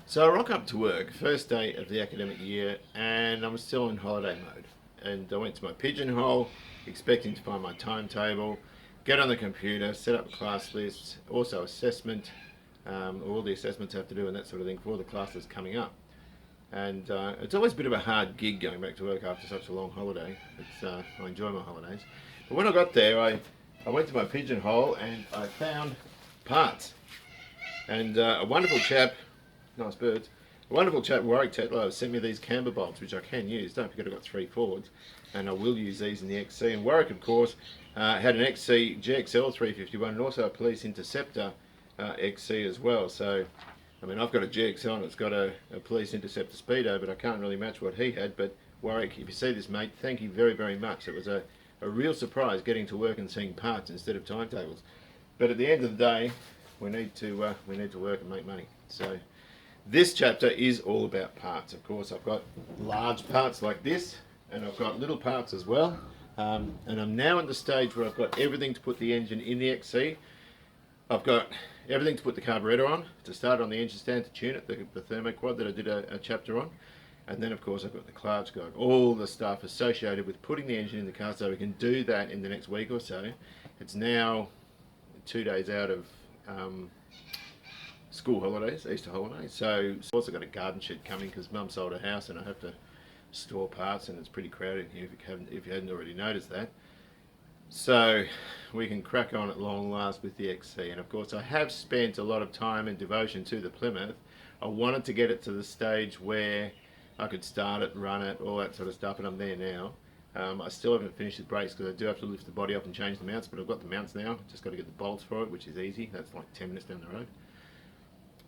So I rock up to work, first day of the academic year, and I'm still in holiday mode. And I went to my pigeonhole, expecting to find my timetable, get on the computer, set up class lists, also assessment, all the assessments I have to do and that sort of thing for the classes coming up. And it's always a bit of a hard gig going back to work after such a long holiday. I enjoy my holidays. But when I got there, I went to my pigeonhole and I found parts. And a wonderful chap, nice birds, a wonderful chap, Warwick Tetlow, sent me these camber bolts, which I can use. Don't forget I've got 3 Fords, and I will use these in the XC. And Warwick, of course, had an XC GXL 351 and also a Police Interceptor XC as well. So, I mean, I've got a GXL and it's got a Police Interceptor Speedo, but I can't really match what he had. But Warwick, if you see this, mate, thank you very, very much. It was a real surprise getting to work and seeing parts instead of timetables. But at the end of the day, we need to work and make money. So this chapter is all about parts. Of course, I've got large parts like this, and I've got little parts as well. And I'm now at the stage where I've got everything to put the engine in the XC. I've got everything to put the carburetor on, to start on the engine stand, to tune it, the thermoquad that I did a chapter on. And then, of course, I've got the clutch guide, all the stuff associated with putting the engine in the car, so we can do that in the next week or so. It's now 2 days out of school holidays, Easter holidays. So I've also got a garden shed coming because Mum sold a house and I have to store parts, and it's pretty crowded here if you hadn't already noticed that. So we can crack on at long last with the XC. And of course I have spent a lot of time and devotion to the Plymouth. I wanted to get it to the stage where I could start it, run it, all that sort of stuff, and I'm there now. I still haven't finished the brakes because I do have to lift the body up and change the mounts, but I've got the mounts now. Just got to get the bolts for it, which is easy. That's like 10 minutes down the road.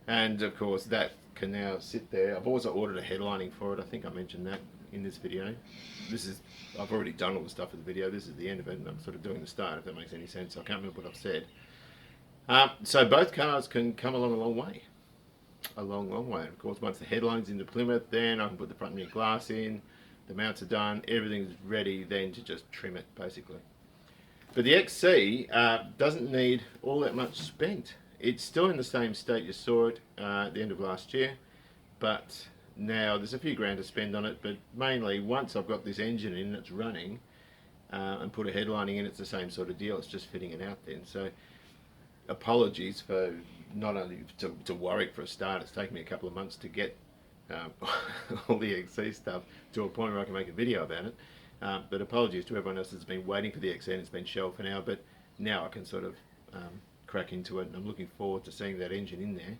And of course that can now sit there. I've also ordered a headlining for it. I think I mentioned that in this video. I've already done all the stuff for the video. This is the end of it, and I'm sort of doing the start, if that makes any sense. I can't remember what I've said. So both cars can come along a long way. A long, long way. And of course, once the headline's in the Plymouth, then I can put the front rear glass in. The mounts are done, everything's ready then to just trim it basically. But the XC doesn't need all that much spent. It's still in the same state you saw it at the end of last year, but now there's a few grand to spend on it, but mainly once I've got this engine in and it's running and put a headlining in, it's the same sort of deal, it's just fitting it out then. So apologies for not only to Warwick for a start, it's taken me a couple of months to get all the XC stuff to a point where I can make a video about it. But apologies to everyone else that's been waiting for the XC and it's been shelved for now, but now I can sort of crack into it, and I'm looking forward to seeing that engine in there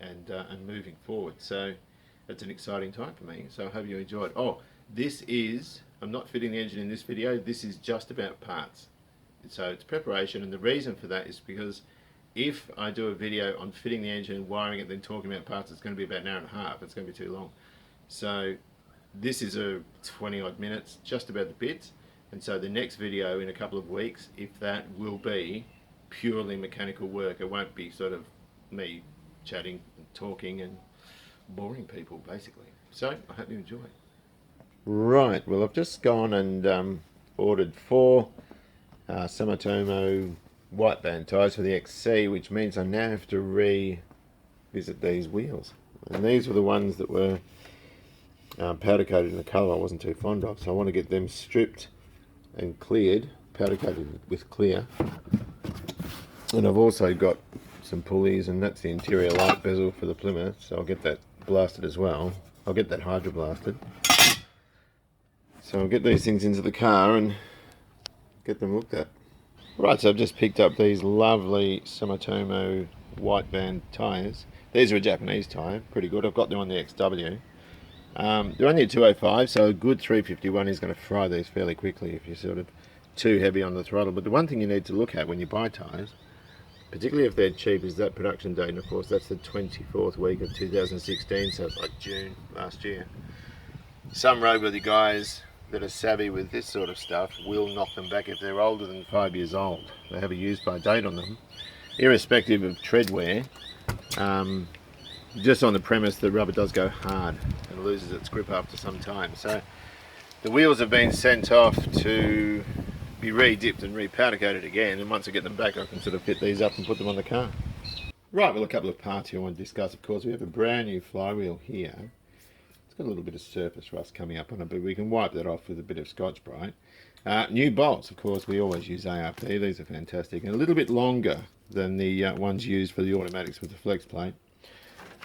and moving forward. So it's an exciting time for me, so I hope you enjoyed. I'm not fitting the engine in this video, this is just about parts. So it's preparation, and the reason for that is because if I do a video on fitting the engine and wiring it, then talking about parts, it's going to be about an hour and a half. It's going to be too long. So this is a 20 odd minutes just about the bits, and so the next video in a couple of weeks, if that, will be purely mechanical work. It won't be sort of me chatting and talking and boring people basically. So I hope you enjoy. Right, well I've just gone and ordered 4 Sumitomo white band tyres for the XC, which means I now have to revisit these wheels. And these were the ones that were powder coated in a colour I wasn't too fond of, so I want to get them stripped and cleared, powder coated with clear. And I've also got some pulleys, and that's the interior light bezel for the Plymouth, so I'll get that blasted as well. I'll get that hydro blasted. So I'll get these things into the car and get them looked at. Right, so I've just picked up these lovely Sumitomo white band tyres. These are a Japanese tyre, pretty good. I've got them on the XW. They're only a 205, so a good 351 is going to fry these fairly quickly if you're sort of too heavy on the throttle. But the one thing you need to look at when you buy tyres, particularly if they're cheap, is that production date. And of course that's the 24th week of 2016, so it's like June last year. Some roadworthy guys that are savvy with this sort of stuff will knock them back if they're older than 5 years old. They have a use by date on them, irrespective of tread wear, just on the premise that rubber does go hard and loses its grip after some time. So the wheels have been sent off to be re-dipped and re-powder coated again, and once I get them back I can sort of fit these up and put them on the car. Right, well, a couple of parts here I want to discuss. Of course, we have a brand new flywheel here. It's got a little bit of surface rust coming up on it, but we can wipe that off with a bit of Scotch-Brite. New bolts, of course, we always use ARP. These are fantastic, and a little bit longer than the ones used for the automatics with the flex plate.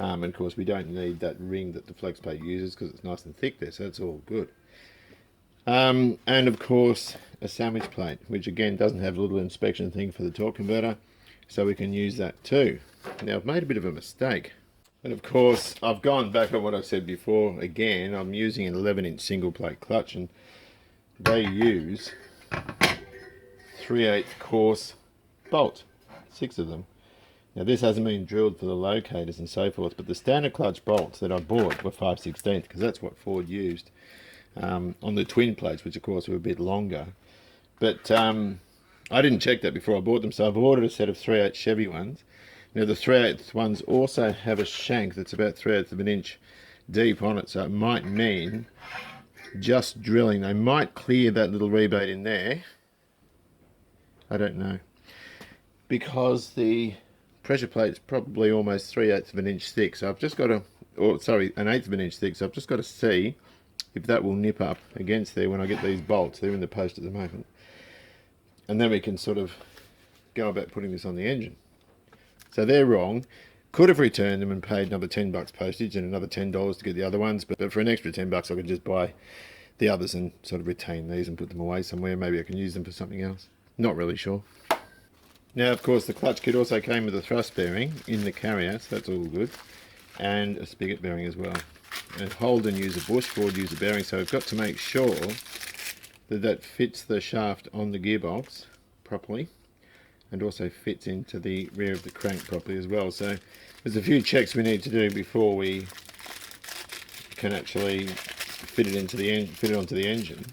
And of course, we don't need that ring that the flex plate uses because it's nice and thick there, so that's all good. And of course, a sandwich plate, which again doesn't have a little inspection thing for the torque converter, so we can use that too. Now, I've made a bit of a mistake. And of course, I've gone back on what I said before. Again, I'm using an 11-inch single plate clutch, and they use 3/8 course bolt, 6 of them. Now, this hasn't been drilled for the locators and so forth, but the standard clutch bolts that I bought were 5/16 because that's what Ford used on the twin plates, which of course were a bit longer. But I didn't check that before I bought them, so I've ordered a set of 3/8 Chevy ones. Now, the 3/8 ones also have a shank that's about 3/8 of an inch deep on it, so it might mean just drilling. They might clear that little rebate in there. I don't know. Because the pressure plate's probably almost 3/8 of an inch thick, so I've just got to, or sorry, 1/8 of an inch thick, so I've just got to see if that will nip up against there when I get these bolts. They're in the post at the moment. And then we can sort of go about putting this on the engine. So they're wrong. Could have returned them and paid another $10 postage and another $10 to get the other ones, but for an extra $10 I could just buy the others and sort of retain these and put them away somewhere. Maybe I can use them for something else. Not really sure. Now, of course, the clutch kit also came with a thrust bearing in the carrier, so that's all good, and a spigot bearing as well. And Holden use a bush, Ford use a bearing, so I've got to make sure that that fits the shaft on the gearbox properly and also fits into the rear of the crank properly as well. So there's a few checks we need to do before we can actually fit it onto the engine.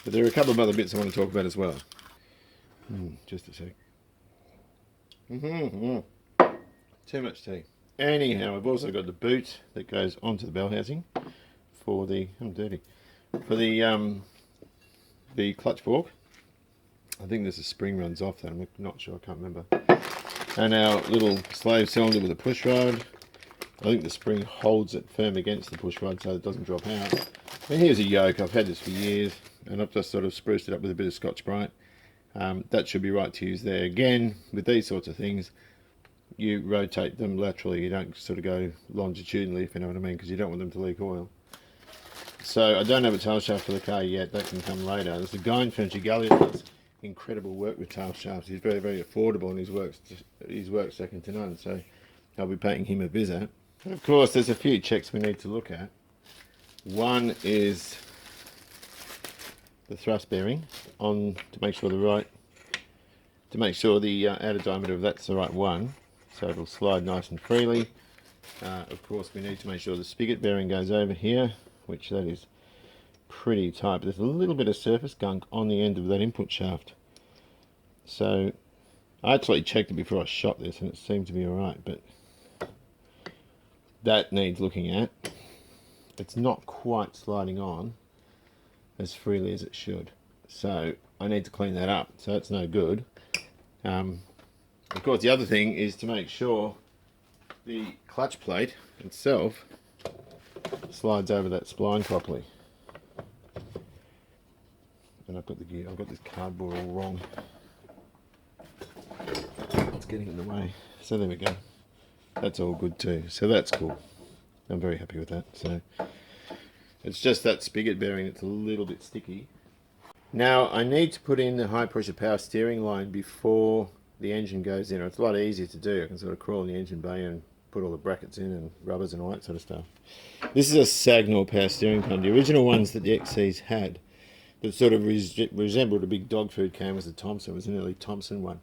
But there are a couple of other bits I want to talk about as well. Just a sec. Too much tea. Anyhow, I've also got the boot that goes onto the bell housing for the the clutch fork. I think there's a spring runs off that. I'm not sure. I can't remember. And our little slave cylinder with a push rod. I think the spring holds it firm against the push rod so it doesn't drop out. And here's a yoke. I've had this for years, and I've just sort of spruced it up with a bit of Scotch-Brite. That should be right to use there. Again, with these sorts of things, you rotate them laterally. You don't sort of go longitudinally, if you know what I mean, because you don't want them to leak oil. So I don't have a tail shaft for the car yet. That can come later. There's a guy in Frenchy Gully that does incredible work with tail shafts. He's very, very affordable, and his work's second to none. So I'll be paying him a visit. And of course, there's a few checks we need to look at. One is the thrust bearing on to make sure the outer diameter of that's the right one, so it'll slide nice and freely. Of course, we need to make sure the spigot bearing goes over here, which that is pretty tight, but there's a little bit of surface gunk on the end of that input shaft. So I actually checked it before I shot this and it seemed to be alright, but that needs looking at. It's not quite sliding on as freely as it should, so I need to clean that up, so it's no good. Of course, the other thing is to make sure the clutch plate itself slides over that spline properly. And I've got this cardboard all wrong. It's getting in the way. So there we go. That's all good too. So that's cool. I'm very happy with that. So it's just that spigot bearing that's a little bit sticky. Now I need to put in the high pressure power steering line before the engine goes in. It's a lot easier to do. I can sort of crawl in the engine bay and put all the brackets in and rubbers and all that sort of stuff. This is a Sagnor power steering pump. The original ones that the XCs had that sort of resembled a big dog food can was the Thompson. It was an early Thompson one.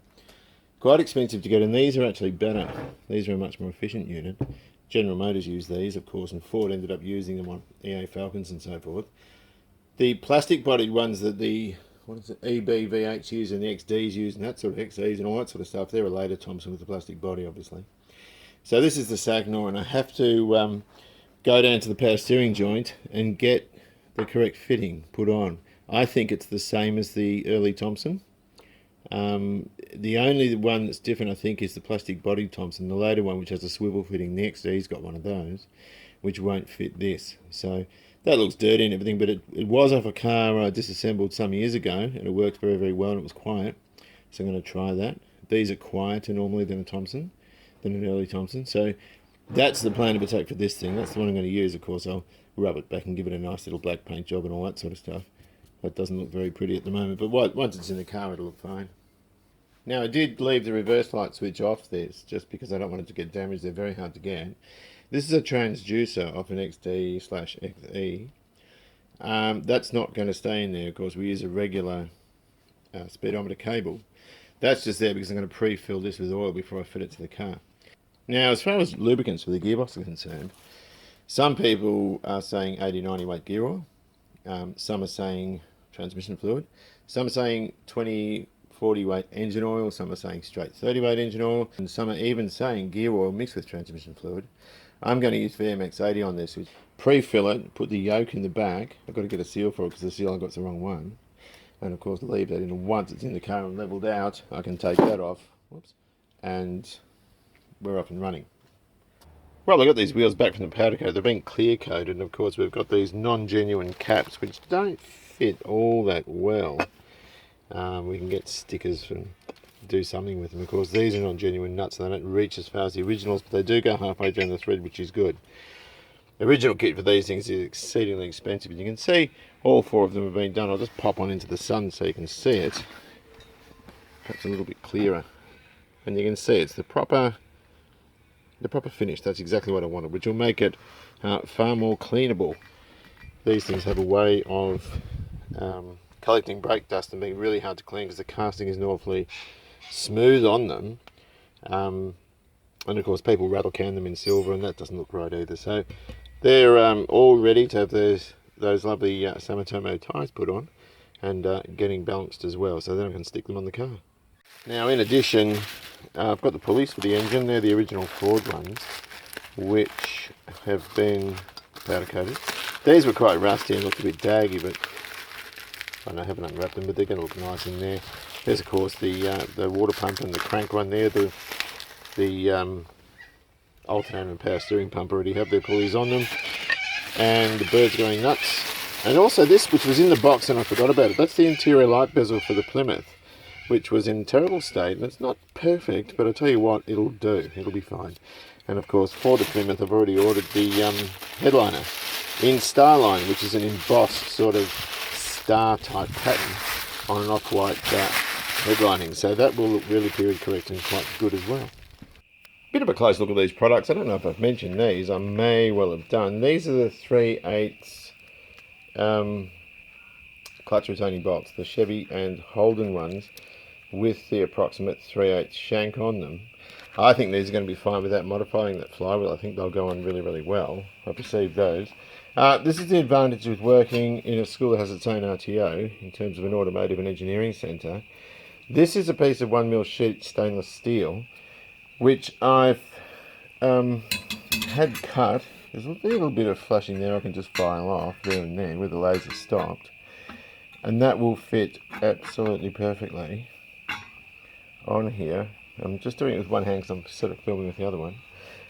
Quite expensive to get, and these are actually better. These are a much more efficient unit. General Motors used these, of course, and Ford ended up using them on EA Falcons and so forth. The plastic-bodied ones that the EB V8s use and the XDs use and that sort of XEs and all that sort of stuff, they're a later Thompson with the plastic body, obviously. So this is the Sagnor, and I have to go down to the power steering joint and get the correct fitting put on. I think it's the same as the early Thompson. The only one that's different, I think, is the plastic body Thompson. The later one, which has a swivel fitting next, he's got one of those, which won't fit this. So that looks dirty and everything, but it was off a car I disassembled some years ago, and it worked very, very well, and it was quiet. So I'm going to try that. These are quieter normally than a Thompson, than an early Thompson. So that's the plan of attack for this thing. That's the one I'm going to use. Of course, I'll rub it back and give it a nice little black paint job and all that sort of stuff. That doesn't look very pretty at the moment, but once it's in the car, it'll look fine. Now, I did leave the reverse light switch off this, just because I don't want it to get damaged. They're very hard to get. This is a transducer off an XD/XE. That's not going to stay in there, of course. We use a regular speedometer cable. That's just there because I'm going to pre-fill this with oil before I fit it to the car. Now, as far as lubricants for the gearbox are concerned, some people are saying 80-90 weight gear oil. Some are saying transmission fluid. Some are saying 20-40 weight engine oil. Some are saying straight 30 weight engine oil. And some are even saying gear oil mixed with transmission fluid. I'm going to use VMX 80 on this. Pre-fill it, put the yoke in the back. I've got to get a seal for it because the seal I got's the wrong one. And of course leave that in, and once it's in the car and leveled out, I can take that off. Whoops. And we're off and running. Well, I got these wheels back from the powder coat. They've been clear coated, and of course we've got these non-genuine caps which don't fit all that well. We can get stickers and do something with them. Of course, these are non-genuine nuts, and they don't reach as far as the originals, but they do go halfway down the thread, which is good. The original kit for these things is exceedingly expensive, and you can see all four of them have been done. I'll just pop one into the sun so you can see it. Perhaps a little bit clearer. And you can see it's the proper finish. That's exactly what I wanted, which will make it far more cleanable. These things have a way of collecting brake dust and being really hard to clean because the casting isn't awfully smooth on them. And of course people rattle can them in silver, and that doesn't look right either. So they're all ready to have those lovely Sumitomo tyres put on and getting balanced as well, so then I can stick them on the car. Now, in addition, I've got the pulleys for the engine. They're the original Ford ones, which have been powder coated. These were quite rusty and looked a bit daggy, but I haven't unwrapped them, but they're going to look nice in there. There's of course the water pump and the crank one there. The alternator and power steering pump already have their pulleys on them, and the bird's going nuts. And also this, which was in the box and I forgot about it, that's the interior light bezel for the Plymouth, which was in terrible state, and it's not perfect, but I'll tell you what, it'll do. It'll be fine. And of course, for the Plymouth, I've already ordered the headliner in Starline, which is an embossed sort of star-type pattern on an off-white headlining. So that will look really period correct and quite good as well. Bit of a close look at these products. I don't know if I've mentioned these. I may well have done. These are the 3/8 clutch retaining bolts, the Chevy and Holden ones, with the approximate 3/8 shank on them. I think these are going to be fine without modifying that flywheel. I think they'll go on really, really well. I perceive those. This is the advantage with working in a school that has its own RTO, in terms of an automotive and engineering centre. This is a piece of 1mm sheet stainless steel, which I've had cut. There's a little bit of flashing there I can just file off there and there where the laser stopped. And that will fit absolutely perfectly on here. I'm just doing it with one hand because I'm sort of filming with the other one.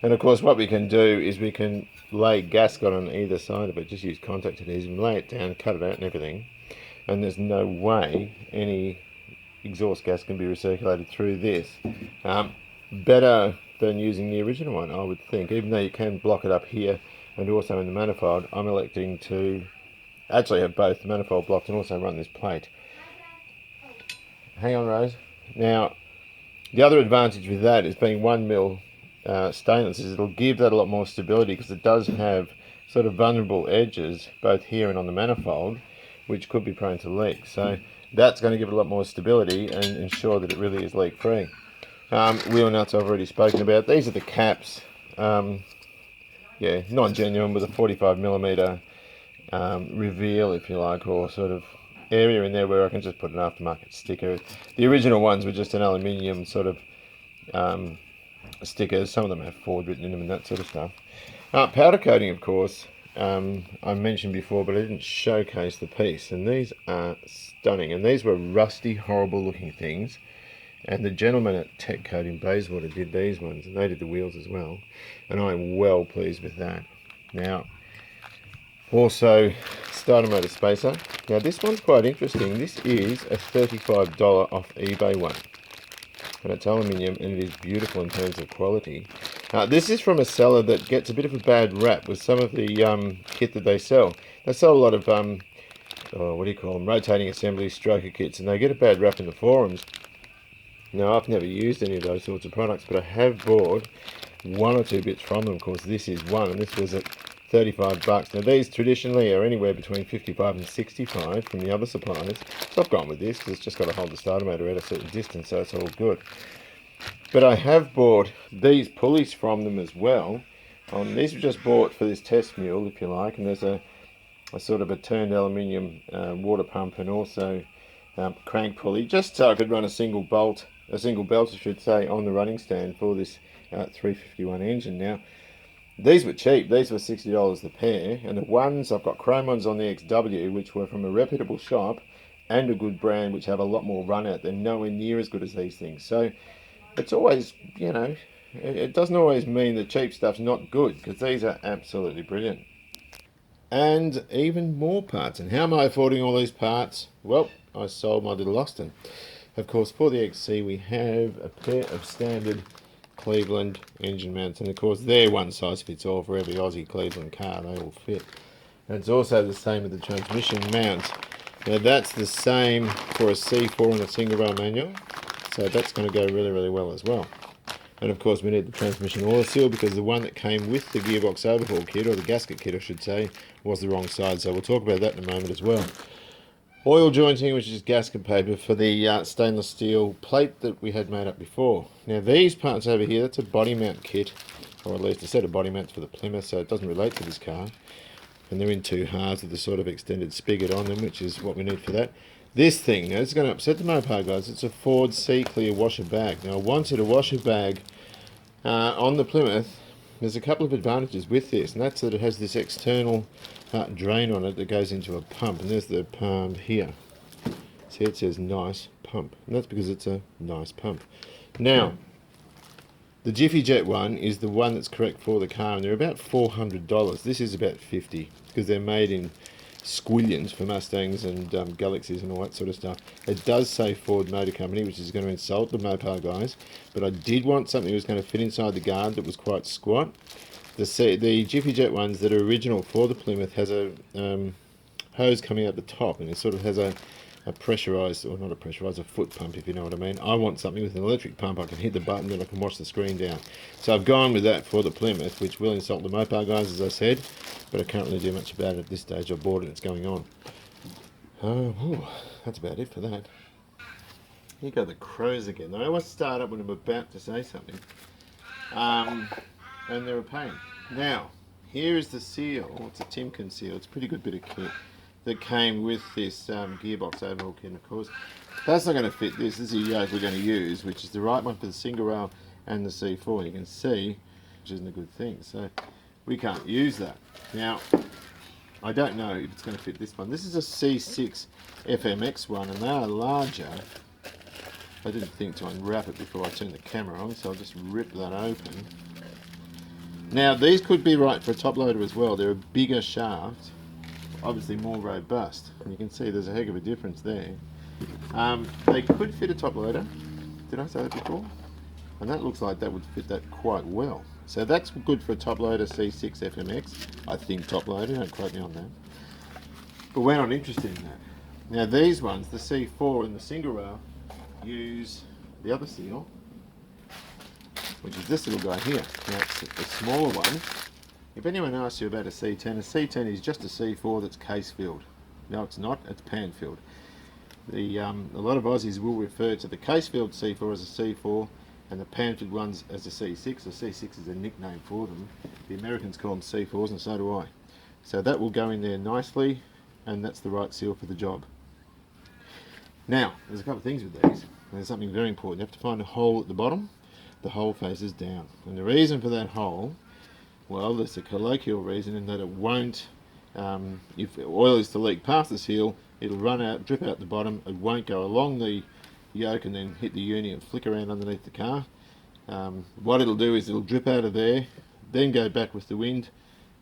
And of course what we can do is we can lay gasket on either side of it, just use contact adhesive and lay it down, cut it out and everything. And there's no way any exhaust gas can be recirculated through this. Better than using the original one, I would think. Even though you can block it up here and also in the manifold, I'm electing to actually have both the manifold blocked and also run this plate. Hang on, Rose. Now, the other advantage with that is being 1mm stainless is it'll give that a lot more stability, because it does have sort of vulnerable edges both here and on the manifold, which could be prone to leak. So that's going to give it a lot more stability and ensure that it really is leak free. Wheel nuts I've already spoken about. These are the caps. Yeah, non-genuine with a 45mm reveal, if you like, or sort of area in there where I can just put an aftermarket sticker. The original ones were just an aluminium sort of stickers. Some of them have Ford written in them and that sort of stuff. Powder coating, of course, I mentioned before, but I didn't showcase the piece. And these are stunning. And these were rusty, horrible looking things. And the gentleman at Tech Coat in Bayswater did these ones, and they did the wheels as well. And I'm well pleased with that. Now, also, starter motor spacer. Now this one's quite interesting. This is a $35 off eBay one. And it's aluminium, and it is beautiful in terms of quality. This is from a seller that gets a bit of a bad rap with some of the kit that they sell. They sell a lot of, what do you call them, rotating assemblies, stroker kits, and they get a bad rap in the forums. Now, I've never used any of those sorts of products, but I have bought one or two bits from them. Of course, this is one, and this was at 35 bucks. Now, these traditionally are anywhere between 55 and 65 from the other suppliers. So I've gone with this because it's just got to hold the starter motor at a certain distance, so it's all good. But I have bought these pulleys from them as well. These were just bought for this test mule, if you like, and there's a sort of a turned aluminium water pump and also crank pulley, just so I could run a single belt, I should say, on the running stand for this 351 engine. Now, these were cheap. These were $60 the pair, and the ones I've got chrome ones on the XW, which were from a reputable shop and a good brand, which have a lot more run out. They're nowhere near as good as these things. So it's always, you know, it doesn't always mean the cheap stuff's not good, because these are absolutely brilliant. And even more parts. And how am I affording all these parts? Well, I sold my little Austin. Of course, for the XC we have a pair of standard Cleveland engine mounts, and of course they're one size fits all for every Aussie Cleveland car. They all fit. And it's also the same with the transmission mounts. Now that's the same for a C4 and a single rail manual, so that's going to go really, really well as well. And of course we need the transmission oil seal, because the one that came with the gearbox overhaul kit, or the gasket kit I should say, was the wrong side, so we'll talk about that in a moment as well. Oil jointing, which is gasket paper for the stainless steel plate that we had made up before. Now these parts over here, that's a body mount kit, or at least a set of body mounts for the Plymouth, so it doesn't relate to this car. And they're in two halves with a sort of extended spigot on them, which is what we need for that. This thing, now it's going to upset the Mopar guys, it's a Ford C-Clear washer bag. Now I wanted a washer bag on the Plymouth. There's a couple of advantages with this, and that's that it has this external drain on it that goes into a pump, and there's the pump here. See, it says nice pump, and that's because it's a nice pump. Now, the Jiffy Jet one is the one that's correct for the car, and they're about $400. This is about $50, because they're made in squillions for Mustangs and Galaxies and all that sort of stuff. It does say Ford Motor Company, which is going to insult the Mopar guys, but I did want something that was going to fit inside the guard that was quite squat. The Jiffy Jet ones that are original for the Plymouth has a hose coming out the top, and it sort of has a pressurised, or not a pressurised, a foot pump, if you know what I mean. I want something with an electric pump. I can hit the button and I can wash the screen down. So I've gone with that for the Plymouth, which will insult the Mopar guys, as I said, but I can't really do much about it at this stage. I bought it, it's going on. That's about it for that. Here go the crows again. They always start up when I'm about to say something, and they're a pain. Now, here is the seal. It's a Timken seal. It's a pretty good bit of kit that came with this gearbox overhaul kit. Of course, that's not going to fit this. This is the yoke we're going to use, which is the right one for the single rail and the C4. You can see, which isn't a good thing. So we can't use that. Now, I don't know if it's going to fit this one. This is a C6 FMX one, and they are larger. I didn't think to unwrap it before I turned the camera on, so I'll just rip that open. Now, these could be right for a top loader as well. They're a bigger shaft, obviously more robust, and you can see there's a heck of a difference there. They could fit a top loader. Did I say that before? And that looks like that would fit that quite well. So that's good for a top loader C6 FMX. I think top loader, don't quote me on that. But we're not interested in that. Now these ones, the C4 and the single rail, use the other seal, which is this little guy here. Now it's a smaller one. If anyone asks you about a C10 is just a C4 that's case filled. No, it's not, it's pan filled. A lot of Aussies will refer to the case filled C4 as a C4 and the pan filled ones as a C6. The C6 is a nickname for them. The Americans call them C4s, and so do I. So that will go in there nicely, and that's the right seal for the job. Now, there's a couple of things with these. There's something very important. You have to find a hole at the bottom. The hole faces down. And the reason for that hole, well, there's a colloquial reason in that it won't If oil is to leak past the seal, it'll run out, drip out the bottom. It won't go along the yoke and then hit the uni and flick around underneath the car. What it'll do is it'll drip out of there, then go back with the wind,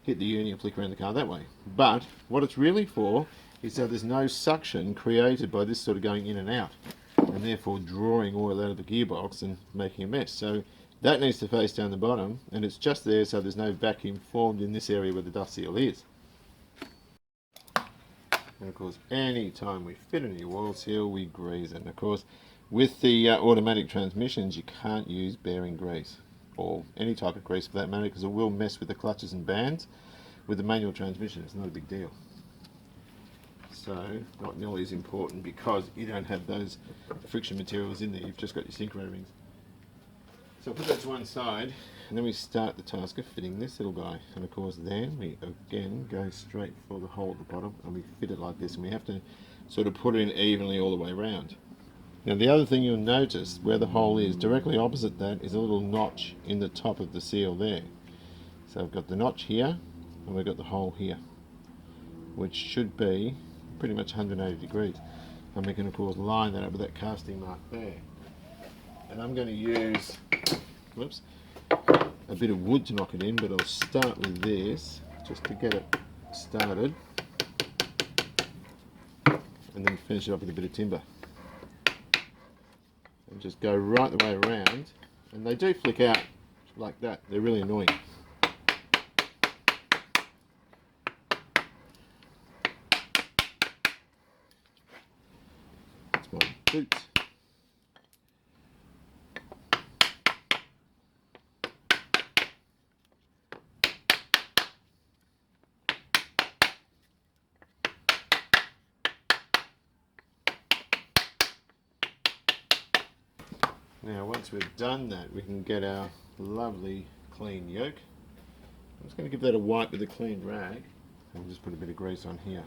hit the uni and flick around the car that way. But what it's really for is so there's no suction created by this sort of going in and out, and therefore drawing oil out of the gearbox and making a mess. So that needs to face down the bottom, and it's just there so there's no vacuum formed in this area where the dust seal is. And of course, any time we fit a new oil seal, we grease it. And of course, with the automatic transmissions, you can't use bearing grease or any type of grease for that matter, because it will mess with the clutches and bands. With the manual transmission, it's not a big deal. So, not nearly as important because you don't have those friction materials in there. You've just got your synchro rings. So I'll put that to one side, and then we start the task of fitting this little guy. And of course then we again go straight for the hole at the bottom, and we fit it like this, and we have to sort of put it in evenly all the way around. Now the other thing you'll notice where the hole is, directly opposite that is a little notch in the top of the seal there. So I've got the notch here, and we've got the hole here, which should be pretty much 180 degrees. And we can of course line that up with that casting mark there. And I'm going to use, whoops, a bit of wood to knock it in, but I'll start with this just to get it started, and then finish it up with a bit of timber. And just go right the way around, and they do flick out like that. They're really annoying. That's my boots. Now once we've done that, we can get our lovely clean yoke. I'm just going to give that a wipe with a clean rag, and we'll just put a bit of grease on here.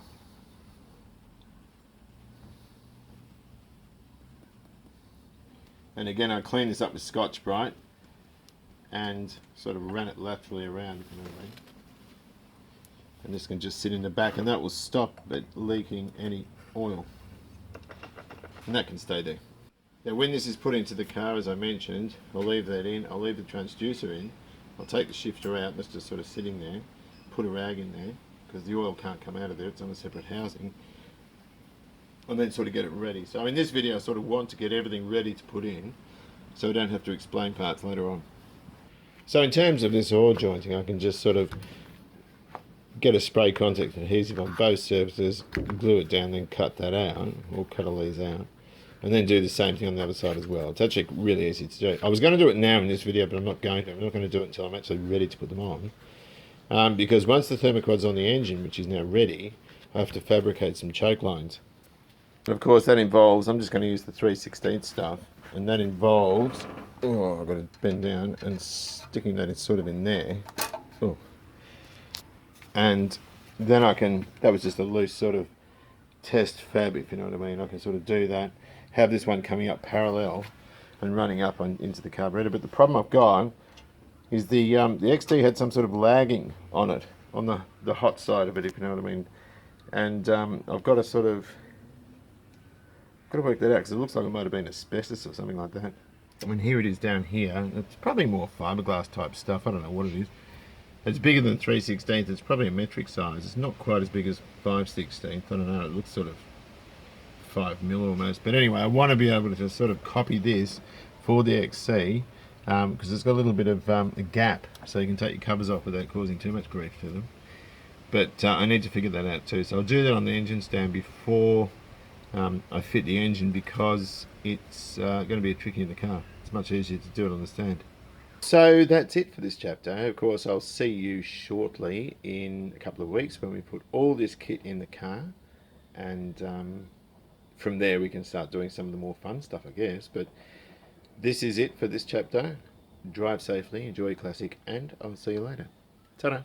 And again, I clean this up with Scotch-Brite and sort of ran it laterally around, if you know what I mean. And this can just sit in the back, and that will stop it leaking any oil. And that can stay there. Now when this is put into the car, as I mentioned, I'll leave that in, I'll leave the transducer in, I'll take the shifter out, that's just sort of sitting there, put a rag in there, because the oil can't come out of there, it's on a separate housing, and then sort of get it ready. So in this video I sort of want to get everything ready to put in, so I don't have to explain parts later on. So in terms of this oil jointing, I can just sort of get a spray contact adhesive on both surfaces, glue it down, then cut that out, or cut all these out. And then do the same thing on the other side as well. It's actually really easy to do. I was going to do it now in this video, but I'm not going to. I'm not going to do it until I'm actually ready to put them on. Because once the thermoquad's on the engine, which is now ready, I have to fabricate some choke lines. And of course that involves, I'm just going to use the 3/16 stuff, and that involves, oh, I've got to bend down and sticking that sort of in there. Oh. And then I can, that was just a loose sort of test fab, if you know what I mean. I can sort of do that, have this one coming up parallel and running up into the carburetor. But the problem I've got is the XD had some sort of lagging on it, on the hot side of it, if you know what I mean. And I've got to sort of work that out, because it looks like it might have been asbestos or something like that. I mean, here it is down here. It's probably more fiberglass type stuff. I don't know what it is. It's bigger than 3/16. It's probably a metric size. It's not quite as big as 5/16. I don't know. It looks sort of 5mm almost. But anyway, I want to be able to just sort of copy this for the XC, because it's got a little bit of a gap, so you can take your covers off without causing too much grief to them. But I need to figure that out too. So I'll do that on the engine stand before I fit the engine, because it's going to be tricky in the car. It's much easier to do it on the stand. So that's it for this chapter. Of course, I'll see you shortly in a couple of weeks when we put all this kit in the car, and from there we can start doing some of the more fun stuff, I guess. But this is it for this chapter. Drive safely, enjoy your classic, and I'll see you later. Ta-da!